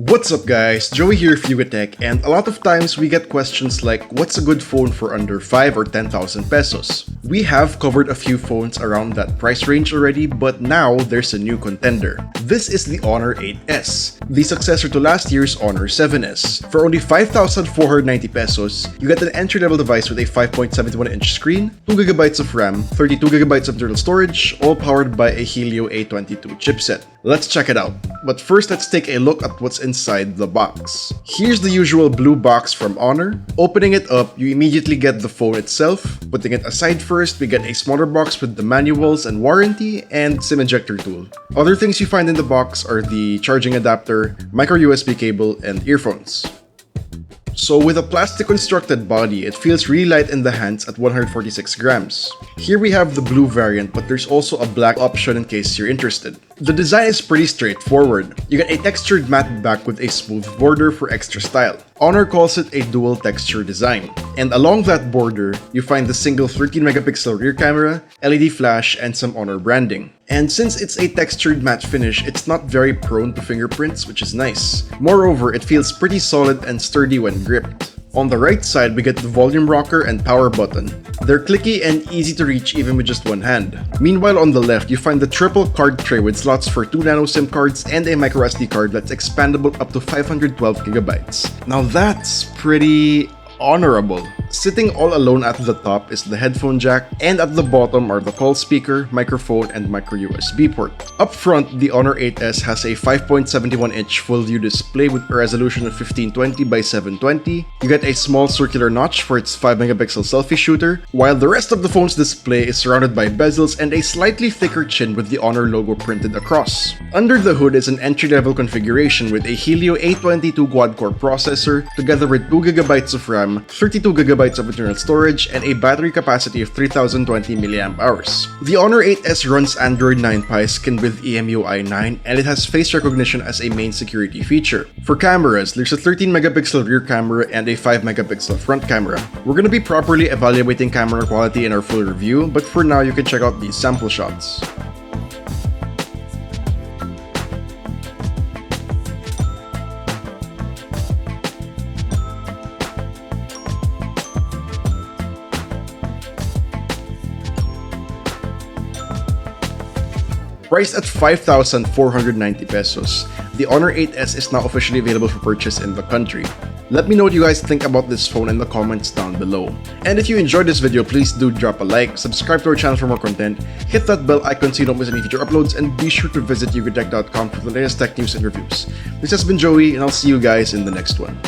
What's up guys, Joey here for YugaTech, and a lot of times we get questions like what's a good phone for under 5 or 10,000 pesos? We have covered a few phones around that price range already, but now there's a new contender. This is the Honor 8S, the successor to last year's Honor 7S. For only 5,490 pesos, you get an entry-level device with a 5.71-inch screen, 2GB of RAM, 32GB of internal storage, all powered by a Helio A22 chipset. Let's check it out. But first, let's take a look at what's inside the box. Here's the usual blue box from Honor. Opening it up, you immediately get the phone itself. Putting it aside first, we get a smaller box with the manuals and warranty and SIM ejector tool. Other things you find in the box are the charging adapter, micro USB cable, and earphones. So with a plastic constructed body, it feels really light in the hands at 146 grams. Here we have the blue variant, but there's also a black option in case you're interested. The design is pretty straightforward. You get a textured matte back with a smooth border for extra style. Honor calls it a dual texture design. And along that border, you find the single 13-megapixel rear camera, LED flash, and some Honor branding. And since it's a textured matte finish, it's not very prone to fingerprints, which is nice. Moreover, it feels pretty solid and sturdy when gripped. On the right side, we get the volume rocker and power button. They're clicky and easy to reach even with just one hand. Meanwhile, on the left, you find the triple card tray with slots for 2 nano SIM cards and a micro SD card that's expandable up to 512GB. Now that's pretty honorable. Sitting all alone at the top is the headphone jack, and at the bottom are the call speaker, microphone, and micro USB port. Up front, the Honor 8S has a 5.71-inch full-view display with a resolution of 1520 by 720. You get a small circular notch for its 5-megapixel selfie shooter, while the rest of the phone's display is surrounded by bezels and a slightly thicker chin with the Honor logo printed across. Under the hood is an entry-level configuration with a Helio A22 quad-core processor, together with 2GB of RAM, 32GB of internal storage, and a battery capacity of 3020 mAh. The Honor 8S runs Android 9 Pie skinned with EMUI 9, and it has face recognition as a main security feature. For cameras, there's a 13-megapixel rear camera and a 5-megapixel front camera. We're gonna be properly evaluating camera quality in our full review, but for now you can check out these sample shots. Priced at 5,490 pesos, the Honor 8S is now officially available for purchase in the country. Let me know what you guys think about this phone in the comments down below. And if you enjoyed this video, please do drop a like, subscribe to our channel for more content, hit that bell icon so you don't miss any future uploads, and be sure to visit YugaTech.com for the latest tech news and reviews. This has been Joey, and I'll see you guys in the next one.